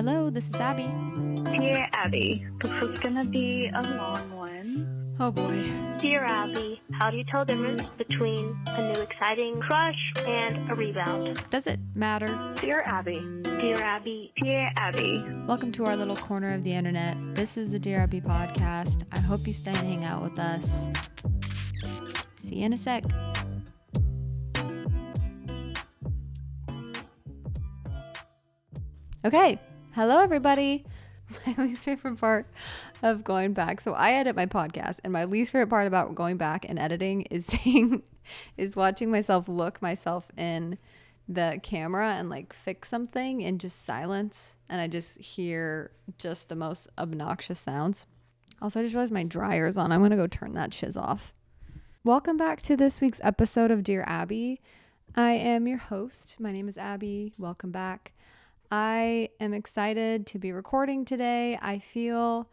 Hello, this is Abby. Dear Abby, this is gonna be a long one. Oh boy. Dear Abbey, how do you tell the difference between a new exciting crush and a rebound? Does it matter? Dear Abby. Dear Abbey. Dear Abby. Welcome to our little corner of the internet. This is the Dear Abby podcast. I hope you stay and hang out with us. See you in a sec. Okay. Hello, everybody. My least favorite part of going back. So I edit my podcast, and my least favorite part about going back and editing is watching myself look myself in the camera and like fix something in just silence, and I just hear just the most obnoxious sounds. Also, I just realized my dryer's on. I'm gonna go turn that shiz off. Welcome back to this week's episode of Dear Abby. I am your host. My name is Abby. Welcome back. I am excited to be recording today. I feel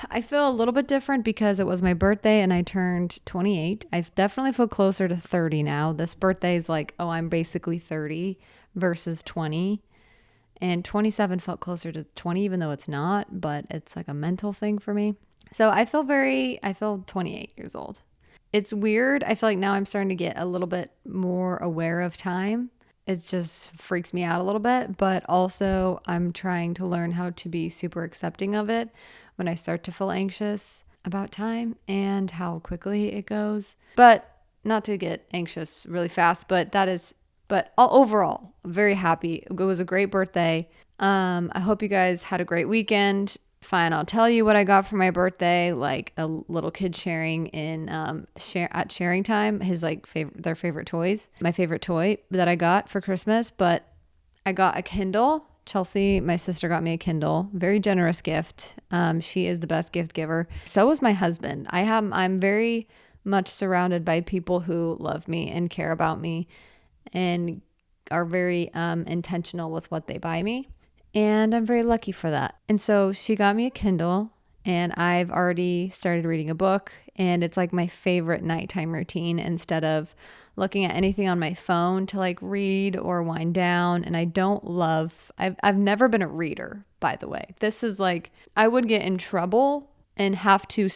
a little bit different because it was my birthday and I turned 28. I definitely feel closer to 30 now. This birthday is like, oh, I'm basically 30 versus 20. And 27 felt closer to 20, even though it's not, but it's like a mental thing for me. So I feel 28 years old. It's weird. I feel like now I'm starting to get a little bit more aware of time. It just freaks me out a little bit, but also I'm trying to learn how to be super accepting of it when I start to feel anxious about time and how quickly it goes. But not to get anxious really fast, but overall, I'm very happy. It was a great birthday. I hope you guys had a great weekend. Fine, I'll tell you what I got for my birthday, like a little kid sharing in at sharing time, his like their favorite toys. My favorite toy that I got for Christmas, but I got a Kindle. Chelsea, my sister, got me a Kindle. Very generous gift. She is the best gift giver. So is my husband. I'm very much surrounded by people who love me and care about me and are very intentional with what they buy me. And I'm very lucky for that. And so she got me a Kindle, and I've already started reading a book, and it's like my favorite nighttime routine instead of looking at anything on my phone to like read or wind down. And I've never been a reader, by the way. This is like, I would get in trouble and have to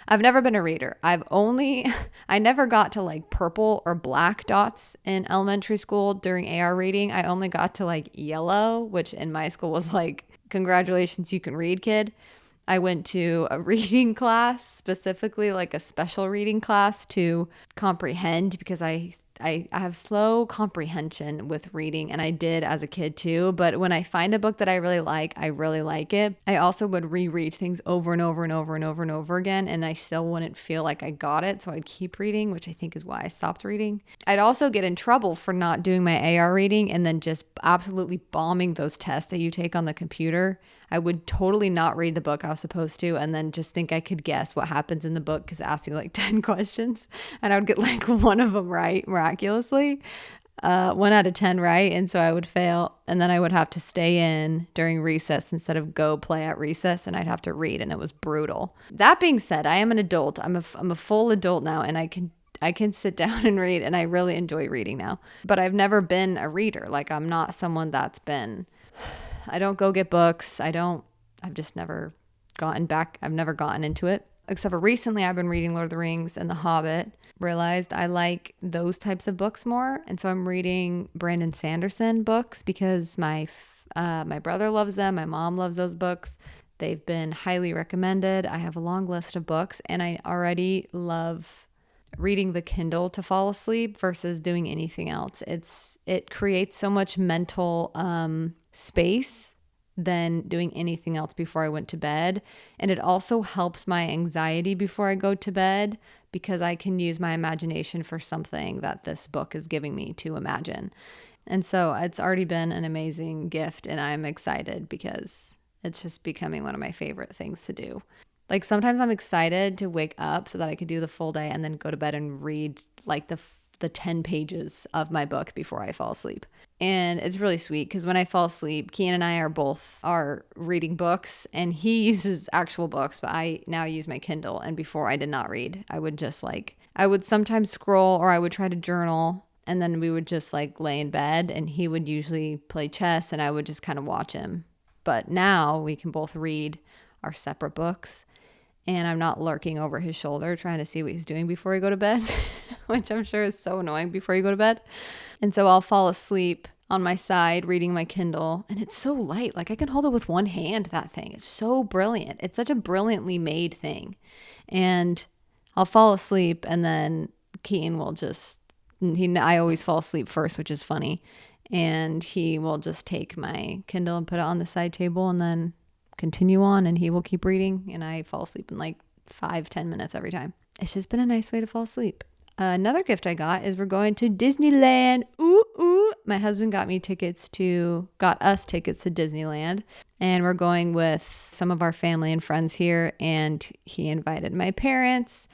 I've never been a reader. I never got to like purple or black dots in elementary school during AR reading. I only got to like yellow, which in my school was like, congratulations, you can read, kid. I went to a reading class, specifically like a special reading class to comprehend, because I have slow comprehension with reading, and I did as a kid too. But when I find a book that I really like it. I also would reread things over and over and over and over and over again, and I still wouldn't feel like I got it. So I'd keep reading, which I think is why I stopped reading. I'd also get in trouble for not doing my AR reading and then just absolutely bombing those tests that you take on the computer. I would totally not read the book I was supposed to and then just think I could guess what happens in the book because it asks you like 10 questions, and I would get like one of them right miraculously, 1 out of 10 right, and so I would fail, and then I would have to stay in during recess instead of go play at recess, and I'd have to read, and it was brutal. That being said, I am an adult. I'm a full adult now, and I can sit down and read, and I really enjoy reading now. But I've never been a reader. Like, I'm not someone that's been... I don't go get books. I've just never I've never gotten into it. Except for recently, I've been reading Lord of the Rings and The Hobbit. Realized I like those types of books more. And so I'm reading Brandon Sanderson books because my brother loves them. My mom loves those books. They've been highly recommended. I have a long list of books, and I already love reading the Kindle to fall asleep versus doing anything else. It creates so much mental space than doing anything else before I went to bed. And it also helps my anxiety before I go to bed because I can use my imagination for something that this book is giving me to imagine. And so it's already been an amazing gift, and I'm excited because it's just becoming one of my favorite things to do. Like, sometimes I'm excited to wake up so that I could do the full day and then go to bed and read like the 10 pages of my book before I fall asleep. And it's really sweet because when I fall asleep, Kian and I are reading books, and he uses actual books, but I now use my Kindle. And before, I did not read. I would sometimes scroll, or I would try to journal, And then we would just like lay in bed and he would usually play chess and I would just kind of watch him. But now we can both read our separate books and I'm not lurking over his shoulder trying to see what he's doing before we go to bed, which I'm sure is so annoying before you go to bed. And so I'll fall asleep on my side reading my Kindle, and it's so light. Like I can hold it with one hand, that thing. It's so brilliant. It's such a brilliantly made thing. And I'll fall asleep and then Keaton will just, I always fall asleep first, which is funny. And he will just take my Kindle and put it on the side table and then continue on and he will keep reading. And I fall asleep in like 5-10 minutes every time. It's just been a nice way to fall asleep. Another gift I got is we're going to Disneyland. Ooh, ooh. My husband got us tickets to Disneyland. And we're going with some of our family and friends here. And he invited my parents.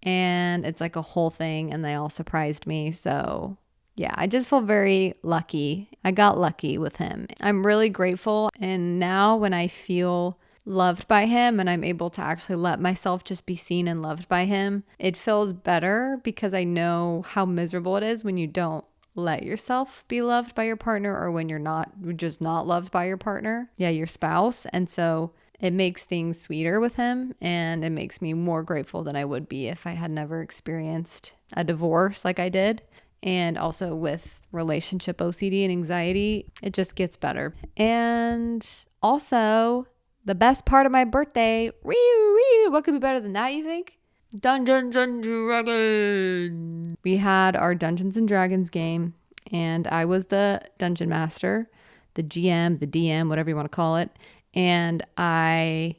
And it's like a whole thing. And they all surprised me. So yeah, I just feel very lucky. I got lucky with him. I'm really grateful. And now when I feel loved by him and I'm able to actually let myself just be seen and loved by him, it feels better because I know how miserable it is when you don't let yourself be loved by your partner or when you're just not loved by your partner. Yeah, your spouse. And so it makes things sweeter with him and it makes me more grateful than I would be if I had never experienced a divorce like I did. And also with relationship OCD and anxiety, it just gets better. And also, the best part of my birthday, what could be better than that, you think? Dungeons and Dragons. We had our Dungeons and Dragons game, and I was the dungeon master, the GM, the DM, whatever you want to call it. And I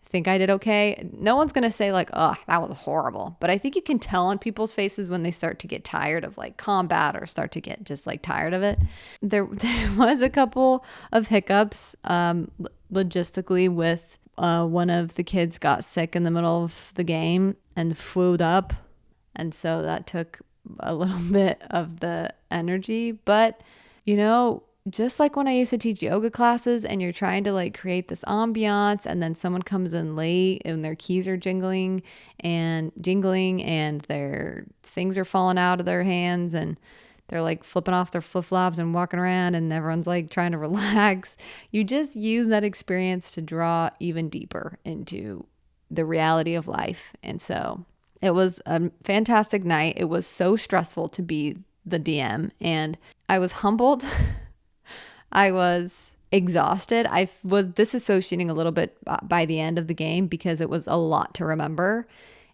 think I did okay. No one's going to say like, oh, that was horrible. But I think you can tell on people's faces when they start to get tired of like combat or start to get just like tired of it. There was a couple of hiccups logistically with one of the kids got sick in the middle of the game and flued up. And so that took a little bit of the energy. But, you know, just like when I used to teach yoga classes and you're trying to like create this ambiance and then someone comes in late and their keys are jingling and their things are falling out of their hands and they're like flipping off their flip-flops and walking around and everyone's like trying to relax. You just use that experience to draw even deeper into the reality of life. And so it was a fantastic night. It was so stressful to be the DM and I was humbled. I was exhausted. I was disassociating a little bit by the end of the game because it was a lot to remember.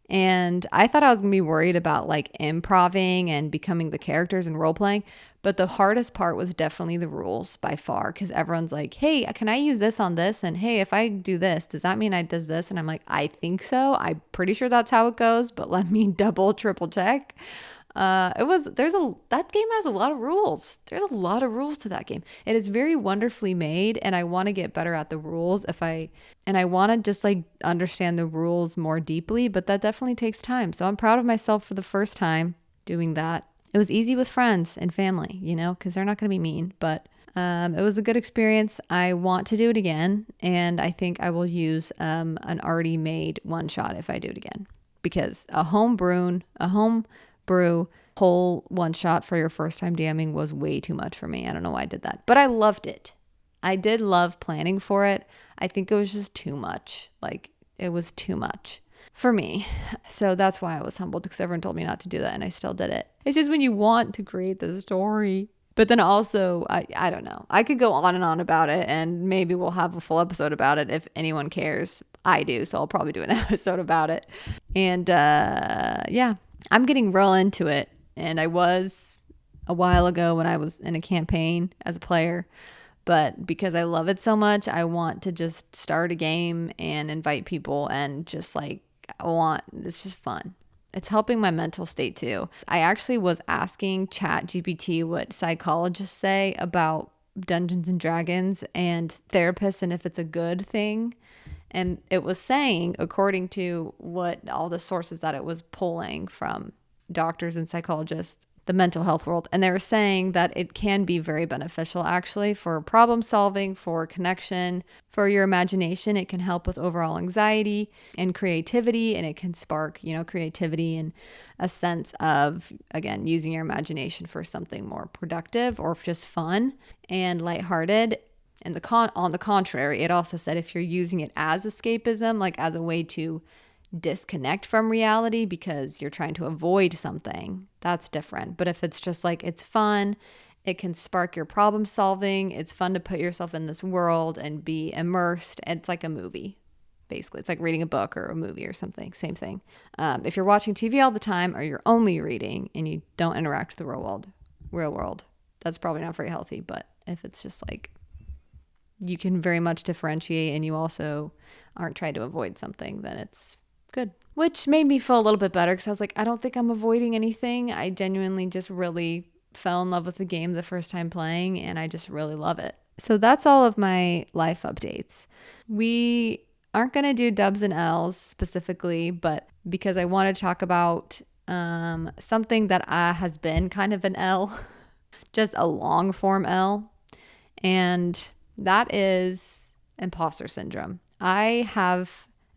And I thought I was going to be worried about like improving and becoming the characters and role playing. But the hardest part was definitely the rules by far because everyone's like, hey, can I use this on this? And hey, if I do this, does that mean I does this? And I'm like, I think so. I'm pretty sure that's how it goes, but let me double, triple check. That game has a lot of rules. There's a lot of rules to that game. It is very wonderfully made and I want to get better at the rules and I want to just like understand the rules more deeply, but that definitely takes time. So I'm proud of myself for the first time doing that. It was easy with friends and family, you know, because they're not going to be mean, but it was a good experience. I want to do it again. And I think I will use an already made one shot if I do it again because a home brew whole one shot for your first time DMing was way too much for me. I don't know why I did that, but I loved it. I did love planning for it. I think it was just too much. Like it was too much for me. So that's why I was humbled because everyone told me not to do that and I still did it. It's just when you want to create the story. But then also, I don't know. I could go on and on about it and maybe we'll have a full episode about it if anyone cares. I do. So I'll probably do an episode about it. And yeah. I'm getting real into it. And I was a while ago when I was in a campaign as a player. But because I love it so much, I want to just start a game and invite people and just like, it's just fun. It's helping my mental state too. I actually was asking ChatGPT what psychologists say about Dungeons and Dragons and therapists and if it's a good thing. And it was saying, according to what all the sources that it was pulling from doctors and psychologists, the mental health world. And they were saying that it can be very beneficial actually for problem solving, for connection, for your imagination. It can help with overall anxiety and creativity, and it can spark, creativity and a sense of, again, using your imagination for something more productive or just fun and lighthearted. And on the contrary, it also said if you're using it as escapism, like as a way to disconnect from reality because you're trying to avoid something, that's different. But if it's just like it's fun, it can spark your problem solving, it's fun to put yourself in this world and be immersed. It's like a movie, basically. It's like reading a book or a movie or something. Same thing. If you're watching TV all the time or you're only reading and you don't interact with the real world, that's probably not very healthy. But if it's just like you can very much differentiate and you also aren't trying to avoid something, then it's good. Which made me feel a little bit better because I was like, I don't think I'm avoiding anything. I genuinely just really fell in love with the game the first time playing, and I just really love it. So that's all of my life updates. We aren't going to do dubs and L's specifically, but because I want to talk about something that has been kind of an L, just a long form L, and that is imposter syndrome.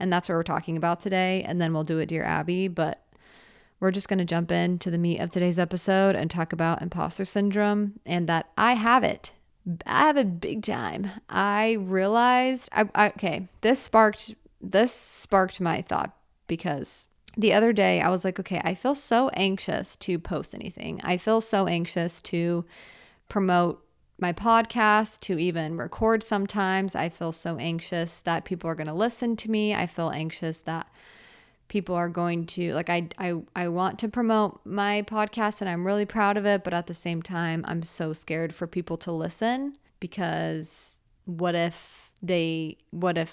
And that's what we're talking about today, and then we'll do it, Dear Abbey, but we're just going to jump into the meat of today's episode and talk about imposter syndrome, and that I have it. I have it big time. I realized, this sparked my thought because the other day I was like, okay, I feel so anxious to post anything. I feel so anxious to promote my podcast, to even record sometimes. I feel so anxious that people are going to listen to me. I feel anxious that people are going to, like, I want to promote my podcast and I'm really proud of it, but at the same time, I'm so scared for people to listen because what if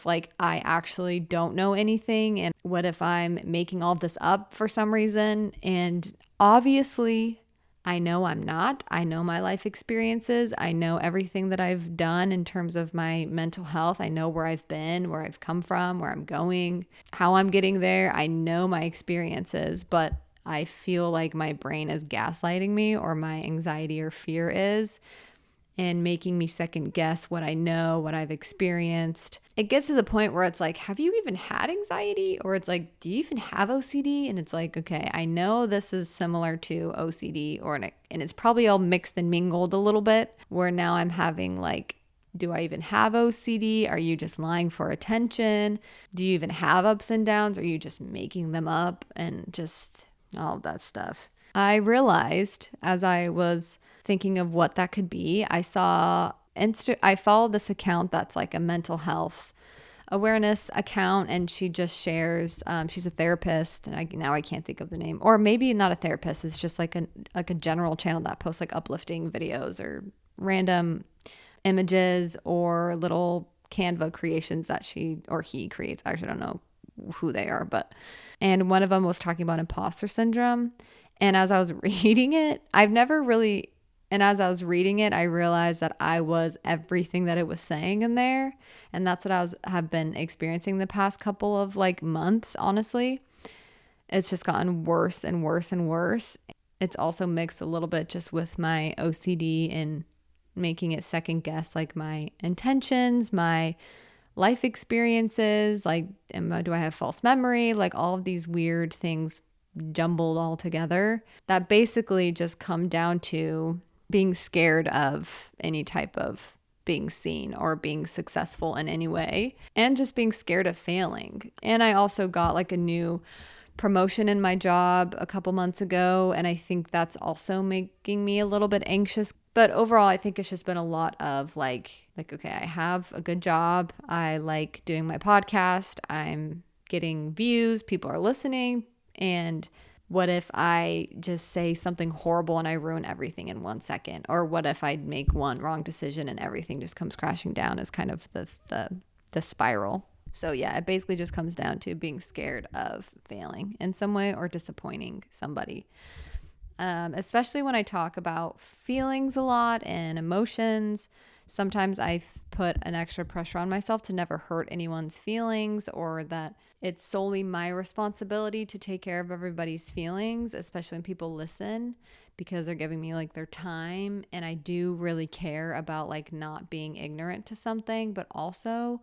like I actually don't know anything, and what if I'm making all this up for some reason? And obviously I know I'm not. I know my life experiences. I know everything that I've done in terms of my mental health. I know where I've been, where I've come from, where I'm going, how I'm getting there. I know my experiences, but I feel like my brain is gaslighting me, or my anxiety or fear is, and making me second guess what I know, what I've experienced. It gets to the point where it's like, have you even had anxiety? Or it's like, do you even have OCD? And it's like, okay, I know this is similar to OCD, and it's probably all mixed and mingled a little bit, where now I'm having like, do I even have OCD? Are you just lying for attention? Do you even have ups and downs? Are you just making them up? And just all that stuff. I realized as I was thinking of what that could be, I follow this account that's like a mental health awareness account, and she just shares, she's a therapist, and I can't think of the name, or maybe not a therapist, it's just like a general channel that posts like uplifting videos or random images or little Canva creations that she or he creates. Actually, I don't know who they are, and one of them was talking about imposter syndrome. And as I was reading it, as I was reading it, I realized that I was everything that it was saying in there. And that's what have been experiencing the past couple of like months, honestly. It's just gotten worse and worse and worse. It's also mixed a little bit just with my OCD and making it second guess like my intentions, my life experiences, like do I have false memory, like all of these weird things jumbled all together that basically just come down to being scared of any type of being seen or being successful in any way, and just being scared of failing. And I also got like a new promotion in my job a couple months ago, and I think that's also making me a little bit anxious. But overall, I think it's just been a lot of like, okay, I have a good job. I like doing my podcast. I'm getting views. People are listening. And what if I just say something horrible and I ruin everything in 1 second? Or what if I make one wrong decision and everything just comes crashing down, as kind of the spiral. So yeah, it basically just comes down to being scared of failing in some way or disappointing somebody. Especially when I talk about feelings a lot and emotions. sometimes I've put an extra pressure on myself to never hurt anyone's feelings, or that it's solely my responsibility to take care of everybody's feelings, especially when people listen, because they're giving me like their time. And I do really care about like not being ignorant to something, but also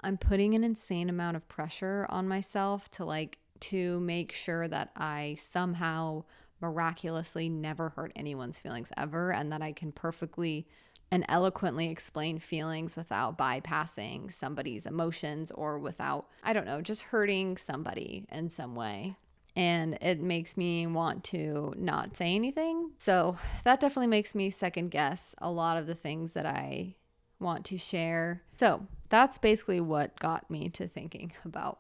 I'm putting an insane amount of pressure on myself to make sure that I somehow miraculously never hurt anyone's feelings ever, and that I can perfectly and eloquently explain feelings without bypassing somebody's emotions, or without, I don't know, just hurting somebody in some way. And it makes me want to not say anything. So that definitely makes me second guess a lot of the things that I want to share. So that's basically what got me to thinking about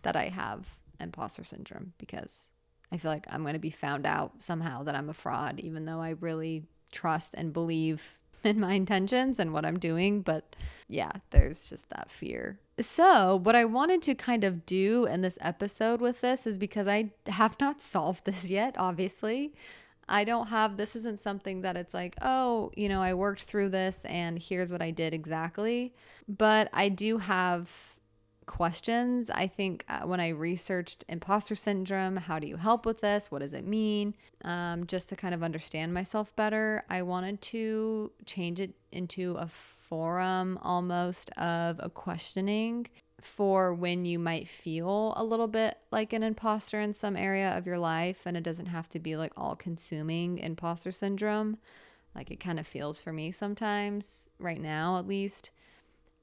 that I have imposter syndrome, because I feel like I'm going to be found out somehow that I'm a fraud, even though I really trust and believe in my intentions and what I'm doing. But yeah, there's just that fear. So what I wanted to kind of do in this episode with this is, because I have not solved this yet, obviously. This isn't something that it's like, oh, I worked through this and here's what I did exactly. But I do have questions. I think when I researched imposter syndrome, how do you help with this? What does it mean? Just to kind of understand myself better, I wanted to change it into a forum almost of a questioning for when you might feel a little bit like an imposter in some area of your life. And it doesn't have to be like all consuming imposter syndrome, like it kind of feels for me sometimes, right now at least.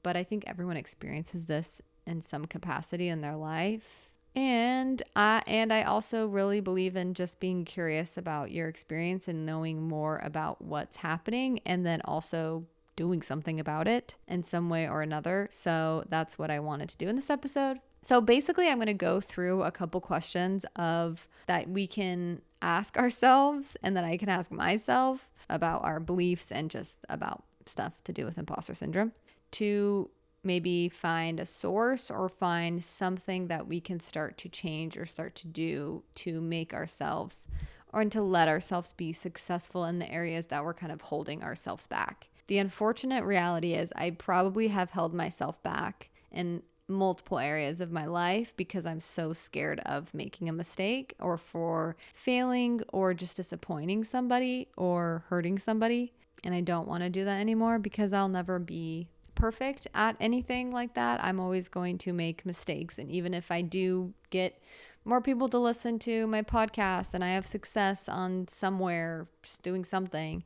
But I think everyone experiences this in some capacity in their life. And I also really believe in just being curious about your experience and knowing more about what's happening, and then also doing something about it in some way or another. So that's what I wanted to do in this episode. So basically, I'm going to go through a couple questions that we can ask ourselves, and that I can ask myself about our beliefs and just about stuff to do with imposter syndrome, to maybe find a source or find something that we can start to change or start to do to make ourselves, or to let ourselves be successful in the areas that we're kind of holding ourselves back. The unfortunate reality is I probably have held myself back in multiple areas of my life because I'm so scared of making a mistake, or for failing, or just disappointing somebody or hurting somebody. And I don't want to do that anymore, because I'll never be perfect at anything like that. I'm always going to make mistakes. And even if I do get more people to listen to my podcast and I have success on somewhere just doing something,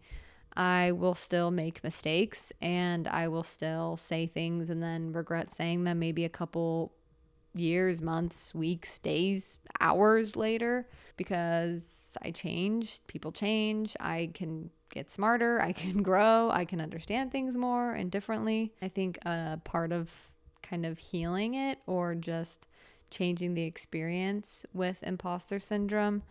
I will still make mistakes, and I will still say things and then regret saying them maybe a couple years, months, weeks, days, hours later, because I changed, people change, I can get smarter, I can grow, I can understand things more and differently. I think a part of kind of healing it, or just changing the experience with imposter syndrome,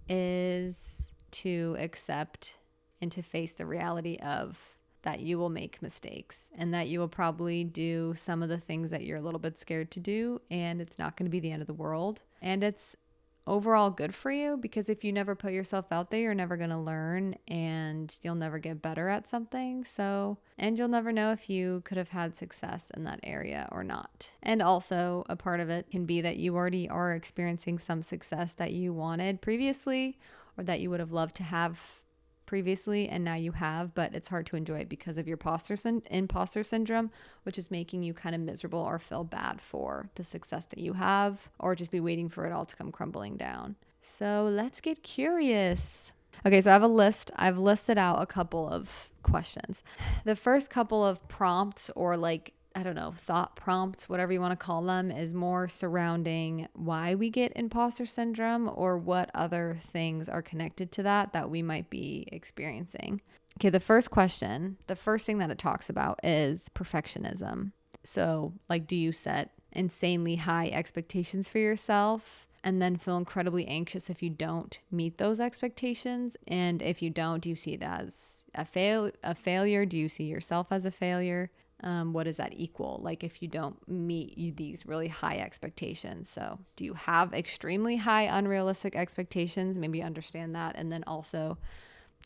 is to accept and to face the reality of that you will make mistakes, and that you will probably do some of the things that you're a little bit scared to do, and it's not going to be the end of the world. And it's overall good for you, because if you never put yourself out there, you're never going to learn, and you'll never get better at something. And you'll never know if you could have had success in that area or not. And also a part of it can be that you already are experiencing some success that you wanted previously, or that you would have loved to have previously, and now you have, but it's hard to enjoy it because of your imposter syndrome, which is making you kind of miserable or feel bad for the success that you have, or just be waiting for it all to come crumbling down. So let's get curious. Okay, so I have a list. I've listed out a couple of questions. The first couple of prompts, or like, I don't know, thought prompts, whatever you want to call them, is more surrounding why we get imposter syndrome, or what other things are connected to that we might be experiencing. Okay, the first question, the first thing that it talks about is perfectionism. So, like, do you set insanely high expectations for yourself and then feel incredibly anxious if you don't meet those expectations? And if you don't, do you see it as a failure? Do you see yourself as a failure? What does that equal? Like, if you don't meet these really high expectations. So do you have extremely high unrealistic expectations? Maybe understand that. And then also,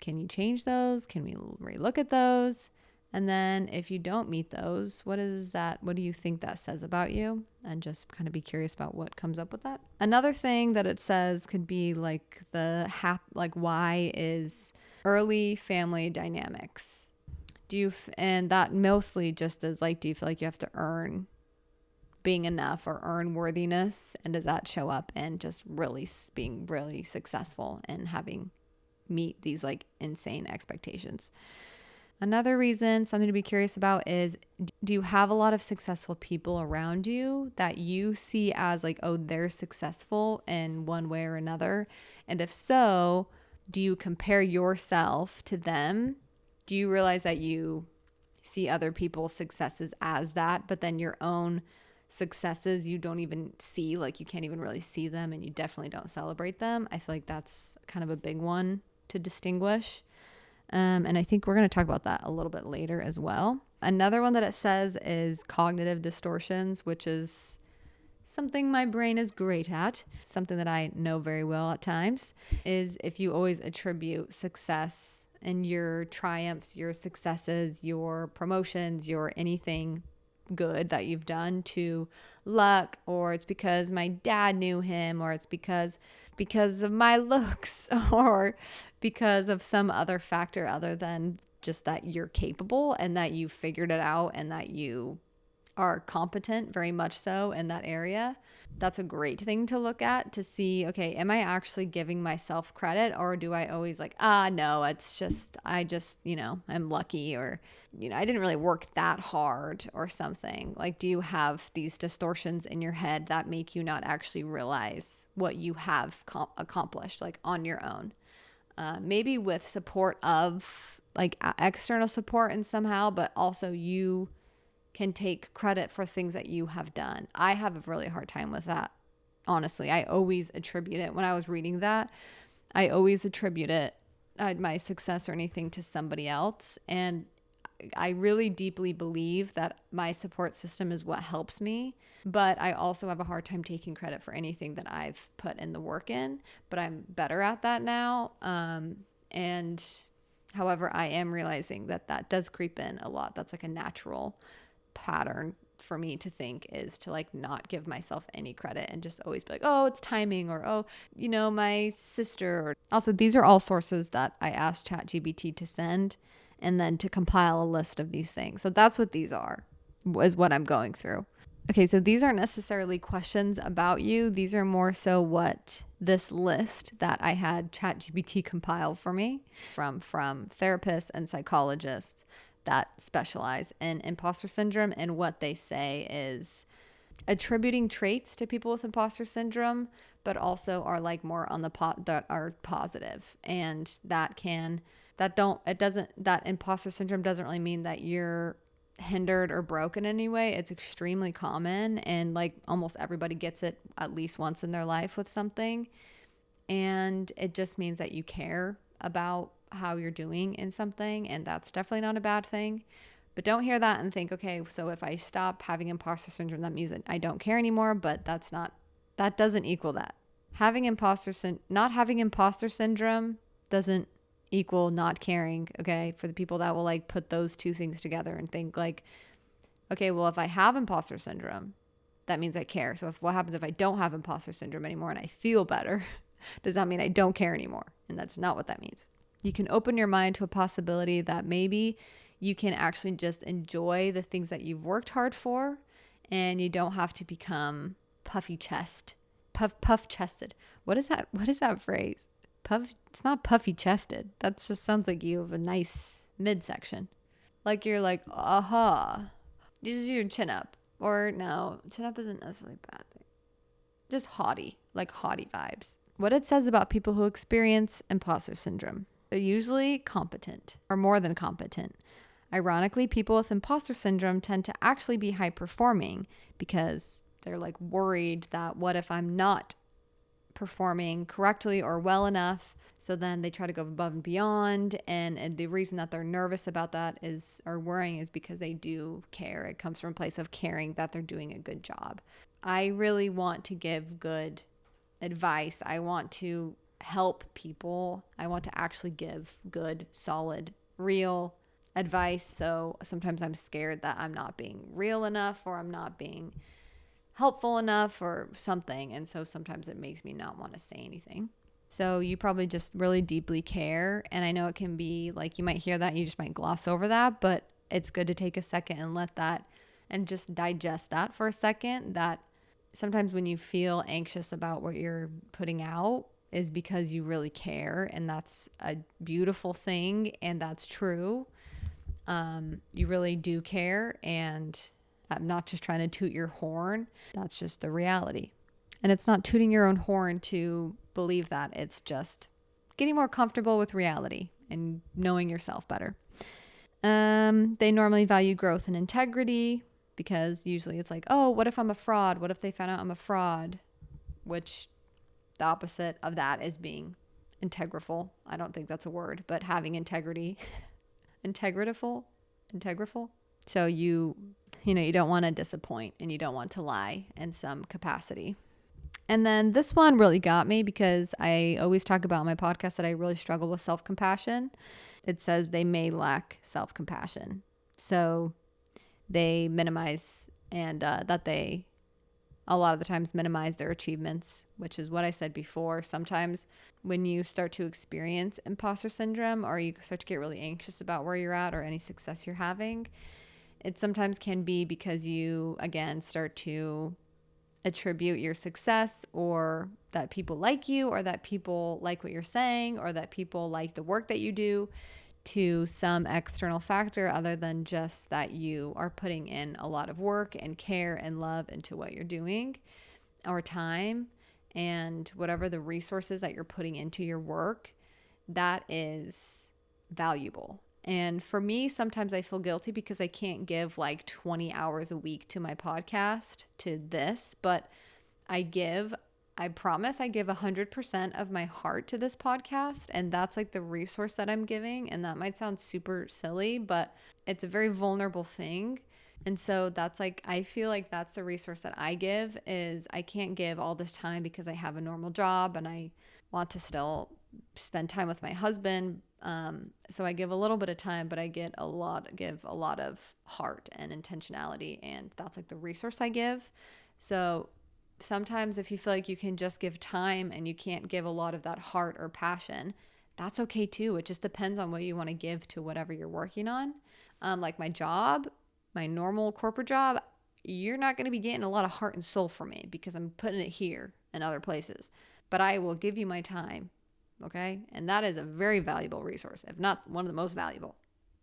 can you change those? Can we relook at those? And then if you don't meet those, what do you think that says about you? And just kind of be curious about what comes up with that. Another thing that it says could be like why is early family dynamics. And that mostly just is like, do you feel like you have to earn being enough or earn worthiness? And does that show up in just really being really successful and having meet these like insane expectations? Another reason, something to be curious about, is do you have a lot of successful people around you that you see as like, oh, they're successful in one way or another? And if so, do you compare yourself to them? Do you realize that you see other people's successes as that, but then your own successes you don't even see, like you can't even really see them, and you definitely don't celebrate them? I feel like that's kind of a big one to distinguish. And I think we're going to talk about that a little bit later as well. Another one that it says is cognitive distortions, which is something my brain is great at, something that I know very well at times, is if you always attribute success and your triumphs, your successes, your promotions, your anything good that you've done to luck, or it's because my dad knew him, or it's because of my looks, or because of some other factor other than just that you're capable and that you figured it out and that you are competent, very much so, in that area. That's a great thing to look at to see, okay, am I actually giving myself credit, or do I always like, no, it's just, I'm lucky, or, I didn't really work that hard or something. Like, do you have these distortions in your head that make you not actually realize what you have accomplished, like on your own? Maybe with support of like external support and somehow, but also you can take credit for things that you have done. I have a really hard time with that. Honestly, I always attribute it. When I was reading that, I always attribute it, my success or anything, to somebody else. And I really deeply believe that my support system is what helps me. But I also have a hard time taking credit for anything that I've put in the work in. But I'm better at that now. And however, I am realizing that does creep in a lot. That's like a natural pattern for me to think, is to like not give myself any credit and just always be like, oh, it's timing, or oh, my sister. Also, these are all sources that I asked ChatGPT to send and then to compile a list of these things. So that's what these are, is what I'm going through. Okay, so these aren't necessarily questions about you. These are more so what this list that I had ChatGPT compile for me from therapists and psychologists that specialize in imposter syndrome, and what they say is attributing traits to people with imposter syndrome, but also are like more on the that are positive, and that imposter syndrome doesn't really mean that you're hindered or broken in any way. It's extremely common, and like almost everybody gets it at least once in their life with something, and it just means that you care about how you're doing in something, and that's definitely not a bad thing. But don't hear that and think, okay, so if I stop having imposter syndrome, that means that I don't care anymore. But that doesn't equal that. Not having imposter syndrome doesn't equal not caring. Okay, for the people that will like put those two things together and think like, okay, well, if I have imposter syndrome, that means I care. So what happens if I don't have imposter syndrome anymore and I feel better? Does that mean I don't care anymore? And that's not what that means. You can open your mind to a possibility that maybe you can actually just enjoy the things that you've worked hard for, and you don't have to become puff chested. What is that? What is that phrase? It's not puffy chested. That just sounds like you have a nice midsection. Like you're like, aha, this is your chin up. Or no, chin up isn't necessarily a bad thing. Just haughty, like haughty vibes. What it says about people who experience imposter syndrome. They're usually competent, or more than competent. Ironically, people with imposter syndrome tend to actually be high performing because they're like worried that what if I'm not performing correctly or well enough? So then they try to go above and beyond. And the reason that they're nervous about that or worrying is because they do care. It comes from a place of caring that they're doing a good job. I really want to give good advice. I want to help people. I want to actually give good, solid, real advice. So sometimes I'm scared that I'm not being real enough, or I'm not being helpful enough or something. And so sometimes it makes me not want to say anything. So you probably just really deeply care. And I know it can be like, you might hear that and you just might gloss over that, but it's good to take a second and let that and just digest that for a second. That sometimes when you feel anxious about what you're putting out is because you really care, and that's a beautiful thing, and that's true. You really do care, and I'm not just trying to toot your horn. That's just the reality. And it's not tooting your own horn to believe that. It's just getting more comfortable with reality and knowing yourself better. They normally value growth and integrity, because usually it's like, oh, what if I'm a fraud? What if they found out I'm a fraud? Which the opposite of that is being integral. I don't think that's a word, but having integrity. Integral. So you don't want to disappoint, and you don't want to lie in some capacity. And then this one really got me, because I always talk about in my podcast that I really struggle with self-compassion. It says they may lack self-compassion. So they minimize, and that they a lot of the times minimize their achievements, which is what I said before. Sometimes when you start to experience imposter syndrome, or you start to get really anxious about where you're at or any success you're having, it sometimes can be because you, again, start to attribute your success, or that people like you, or that people like what you're saying, or that people like the work that you do, to some external factor other than just that you are putting in a lot of work and care and love into what you're doing, or time, and whatever the resources that you're putting into your work, that is valuable. And for me, sometimes I feel guilty because I can't give like 20 hours a week to my podcast, to this, but I promise I give 100% of my heart to this podcast. And that's like the resource that I'm giving. And that might sound super silly, but it's a very vulnerable thing. And so that's like, I feel like that's the resource that I give. Is I can't give all this time because I have a normal job and I want to still spend time with my husband. So I give a little bit of time, but I give a lot of heart and intentionality. And that's like the resource I give. So sometimes if you feel like you can just give time and you can't give a lot of that heart or passion, that's okay too. It just depends on what you want to give to whatever you're working on. Like my job, my normal corporate job, you're not going to be getting a lot of heart and soul from me because I'm putting it here and other places. But I will give you my time, okay? And that is a very valuable resource, if not one of the most valuable,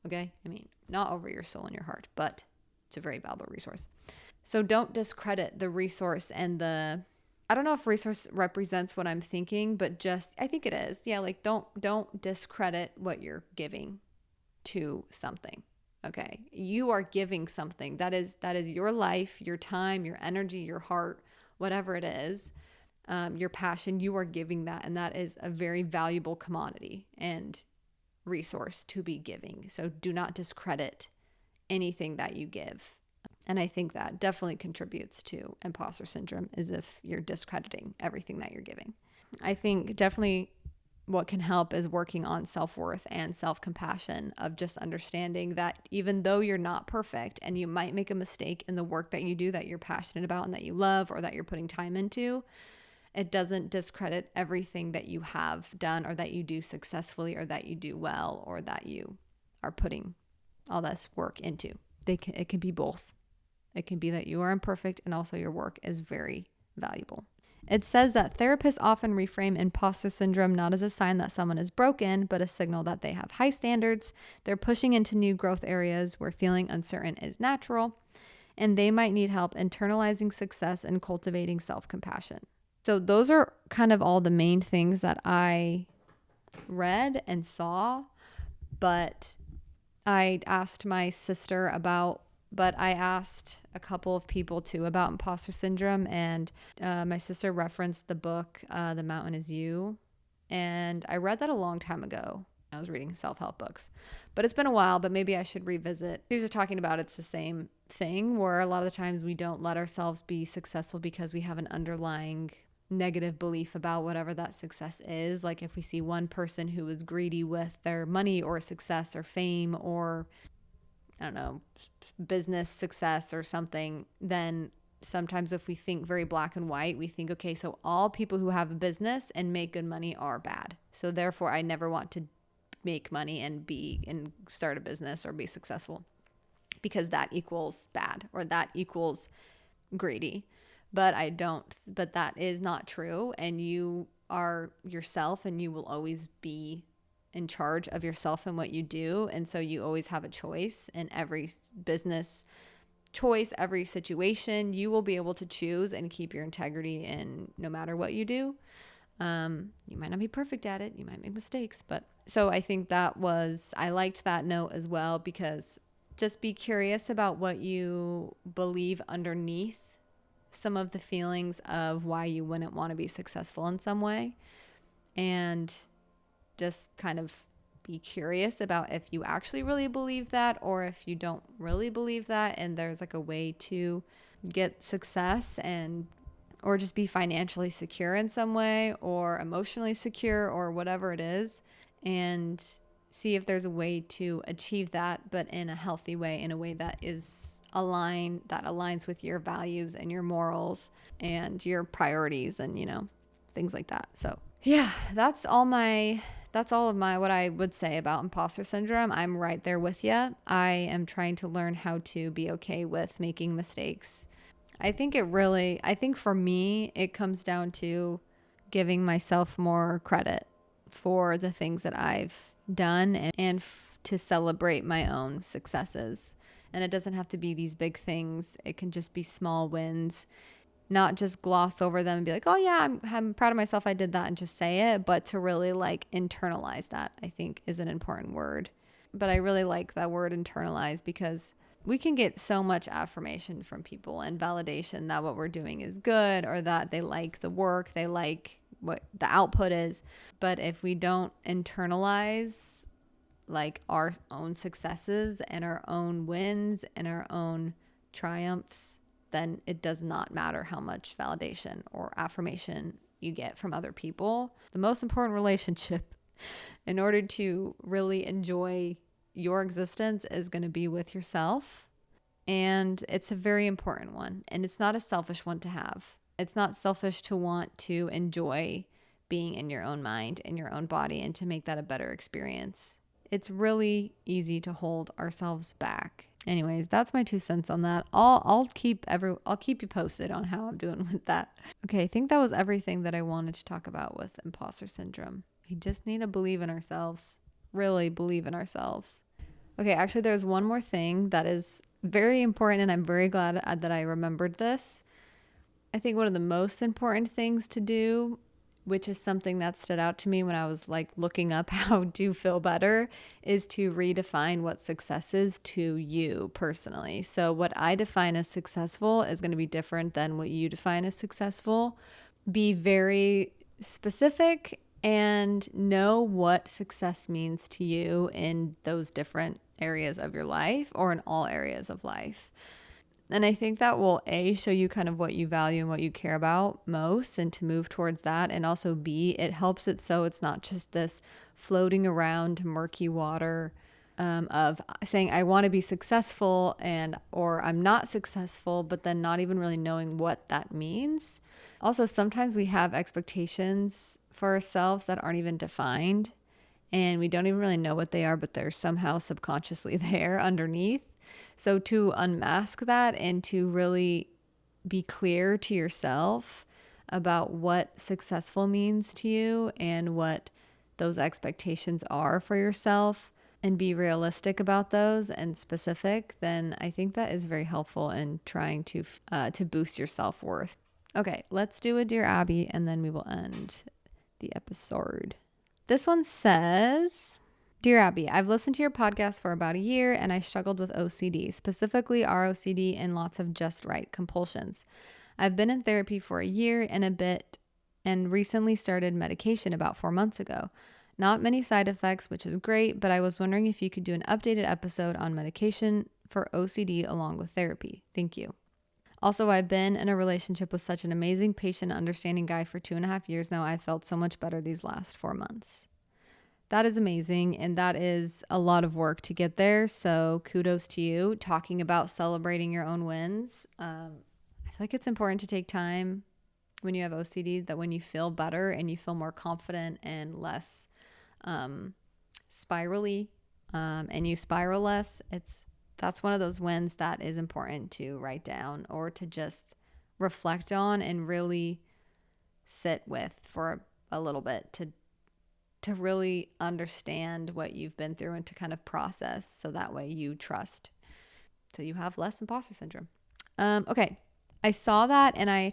okay? I mean, not over your soul and your heart, but it's a very valuable resource. So don't discredit the resource and I don't know if resource represents what I'm thinking, but just, I think it is. Yeah, like don't discredit what you're giving to something. Okay. You are giving something that is your life, your time, your energy, your heart, whatever it is, your passion, you are giving that. And that is a very valuable commodity and resource to be giving. So do not discredit anything that you give. And I think that definitely contributes to imposter syndrome, is if you're discrediting everything that you're giving. I think definitely what can help is working on self-worth and self-compassion, of just understanding that even though you're not perfect and you might make a mistake in the work that you do that you're passionate about and that you love or that you're putting time into, it doesn't discredit everything that you have done or that you do successfully or that you do well or that you are putting all this work into. It can be both. It can be that you are imperfect and also your work is very valuable. It says that therapists often reframe imposter syndrome not as a sign that someone is broken, but a signal that they have high standards. They're pushing into new growth areas where feeling uncertain is natural, and they might need help internalizing success and cultivating self-compassion. So those are kind of all the main things that I read and saw, but I asked my sister about, but I asked a couple of people too about imposter syndrome, and my sister referenced the book, The Mountain Is You. And I read that a long time ago. I was reading self-help books, but it's been a while, but maybe I should revisit. She was just talking about it's the same thing where a lot of the times we don't let ourselves be successful because we have an underlying negative belief about whatever that success is. Like if we see one person who is greedy with their money or success or fame or, I don't know, business success or something, then sometimes if we think very black and white, we think, okay, so all people who have a business and make good money are bad. So therefore I never want to make money and start a business or be successful because that equals bad or that equals greedy. But that is not true. And you are yourself and you will always be in charge of yourself and what you do. And so you always have a choice in every business choice, every situation. You will be able to choose and keep your integrity in no matter what you do. You might not be perfect at it. You might make mistakes. But so I think I liked that note as well, because just be curious about what you believe underneath some of the feelings of why you wouldn't want to be successful in some way, and just kind of be curious about if you actually really believe that or if you don't really believe that, and there's like a way to get success or just be financially secure in some way or emotionally secure or whatever it is, and see if there's a way to achieve that, but in a healthy way, in a way that aligns with your values and your morals and your priorities and, things like that. So yeah, that's all of my what I would say about imposter syndrome. I'm right there with you. I am trying to learn how to be okay with making mistakes. I think for me, it comes down to giving myself more credit for the things that I've done and to celebrate my own successes. And it doesn't have to be these big things. It can just be small wins, not just gloss over them and be like, oh yeah, I'm proud of myself, I did that, and just say it, but to really like internalize that, I think is an important word. But I really like that word internalize, because we can get so much affirmation from people and validation that what we're doing is good, or that they like the work, they like what the output is. But if we don't internalize like our own successes and our own wins and our own triumphs, then it does not matter how much validation or affirmation you get from other people. The most important relationship in order to really enjoy your existence is going to be with yourself. And it's a very important one. And it's not a selfish one to have. It's not selfish to want to enjoy being in your own mind, in your own body, and to make that a better experience. It's really easy to hold ourselves back. Anyways, that's my 2 cents on that. I'll keep you posted on how I'm doing with that. Okay, I think that was everything that I wanted to talk about with imposter syndrome. We just need to believe in ourselves. Really believe in ourselves. Okay, actually there's one more thing that is very important, and I'm very glad that I remembered this. I think one of the most important things to do, which is something that stood out to me when I was like looking up how to feel better, is to redefine what success is to you personally. So what I define as successful is going to be different than what you define as successful. Be very specific and know what success means to you in those different areas of your life, or in all areas of life. And I think that will show you kind of what you value and what you care about most, and to move towards that. And also it helps it so it's not just this floating around murky water of saying I want to be successful or I'm not successful, but then not even really knowing what that means. Also, sometimes we have expectations for ourselves that aren't even defined, and we don't even really know what they are, but they're somehow subconsciously there underneath. So to unmask that and to really be clear to yourself about what successful means to you and what those expectations are for yourself, and be realistic about those and specific, then I think that is very helpful in trying to boost your self-worth. Okay, let's do a Dear Abbey, and then we will end the episode. This one says, Dear Abbey, I've listened to your podcast for about a year, and I struggled with OCD, specifically ROCD and lots of just right compulsions. I've been in therapy for a year and a bit, and recently started medication about 4 months ago. Not many side effects, which is great, but I was wondering if you could do an updated episode on medication for OCD along with therapy. Thank you. Also, I've been in a relationship with such an amazing, patient, understanding guy for 2.5 years now. I felt so much better these last 4 months. That is amazing, and that is a lot of work to get there. So kudos to you. Talking about celebrating your own wins. I feel like it's important to take time when you have OCD, that when you feel better and you feel more confident and less spirally, and you spiral less, that's one of those wins that is important to write down or to just reflect on and really sit with for a little bit to really understand what you've been through and to kind of process, so that way you trust, so you have less imposter syndrome. Okay, I saw that, and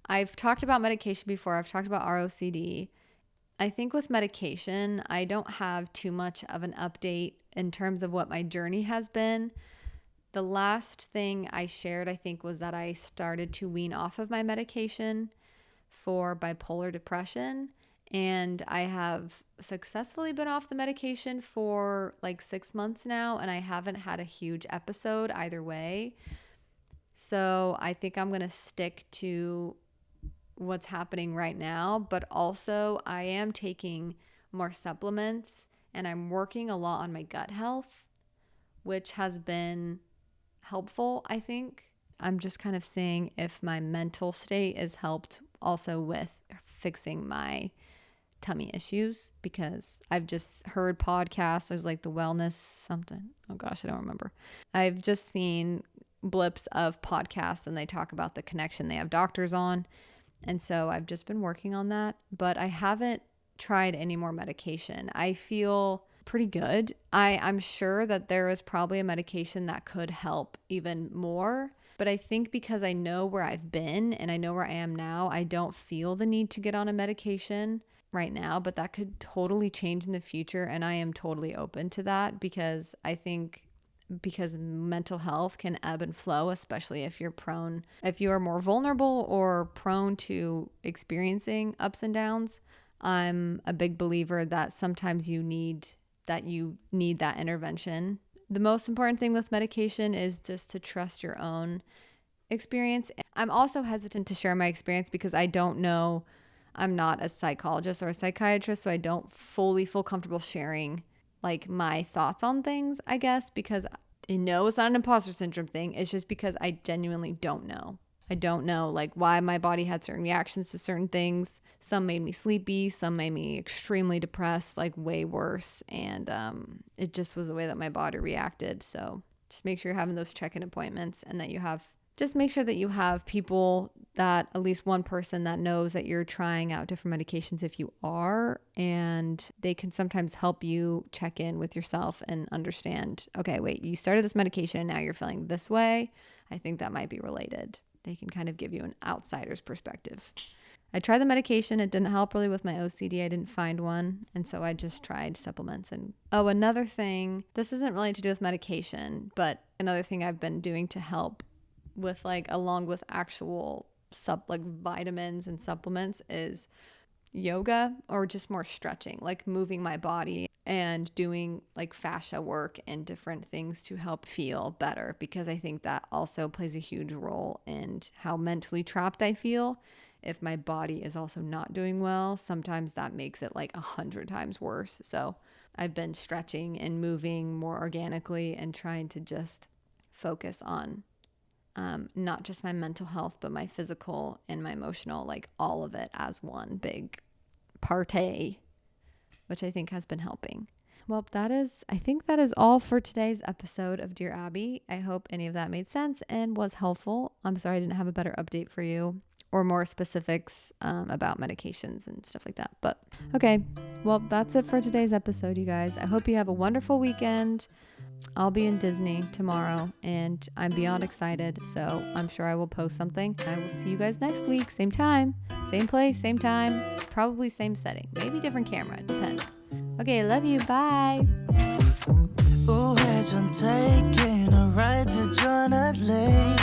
I've talked about medication before. I've talked about ROCD. I think with medication, I don't have too much of an update in terms of what my journey has been. The last thing I shared, I think, was that I started to wean off of my medication for bipolar depression. And I have successfully been off the medication for like 6 months now, and I haven't had a huge episode either way. So I think I'm going to stick to what's happening right now, but also I am taking more supplements and I'm working a lot on my gut health, which has been helpful, I think. I'm just kind of seeing if my mental state is helped also with fixing my tummy issues, because I've just heard podcasts. There's like the wellness something. Oh gosh, I don't remember. I've just seen blips of podcasts and they talk about the connection they have doctors on. And so I've just been working on that, but I haven't tried any more medication. I feel pretty good. I'm sure that there is probably a medication that could help even more, but I think because I know where I've been and I know where I am now, I don't feel the need to get on a medication right now, but that could totally change in the future. And I am totally open to that, because I think because mental health can ebb and flow, especially if you are more vulnerable or prone to experiencing ups and downs. I'm a big believer that sometimes you need that intervention. The most important thing with medication is just to trust your own experience. I'm also hesitant to share my experience because I don't know. I'm not a psychologist or a psychiatrist, so I don't fully feel comfortable sharing like my thoughts on things, I guess, because I know it's not an imposter syndrome thing. It's just because I genuinely don't know. I don't know like why my body had certain reactions to certain things. Some made me sleepy, some made me extremely depressed, like way worse. And it just was the way that my body reacted. So just make sure you're having those check-in appointments, and that just make sure that you have people, that at least one person that knows that you're trying out different medications if you are, and they can sometimes help you check in with yourself and understand, okay, wait, you started this medication and now you're feeling this way. I think that might be related. They can kind of give you an outsider's perspective. I tried the medication. It didn't help really with my OCD. I didn't find one. And so I just tried supplements. And another thing, this isn't really to do with medication, but another thing I've been doing to help with along with actual vitamins and supplements is yoga, or just more stretching, like moving my body and doing like fascia work and different things to help feel better, because I think that also plays a huge role in how mentally trapped I feel. If my body is also not doing well, sometimes that makes it like 100 times worse. So I've been stretching and moving more organically and trying to just focus on not just my mental health, but my physical and my emotional, like all of it as one big party, which I think has been helping. Well, I think that is all for today's episode of Dear Abbey. I hope any of that made sense and was helpful. I'm sorry I didn't have a better update for you or more specifics about medications and stuff like that. But okay, well, that's it for today's episode, you guys. I hope you have a wonderful weekend. I'll be in Disney tomorrow and I'm beyond excited. So I'm sure I will post something. I will see you guys next week. Same time, same place, same time, probably same setting, maybe different camera. It depends. Okay, love you. Bye. 우회전 taking a ride to Jonathan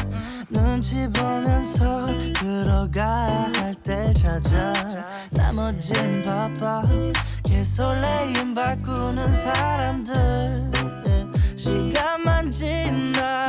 눈치 보면서 들어가야 할 때 찾아 나머진 바빠 개설레임 바꾸는 사람들 시간만 지나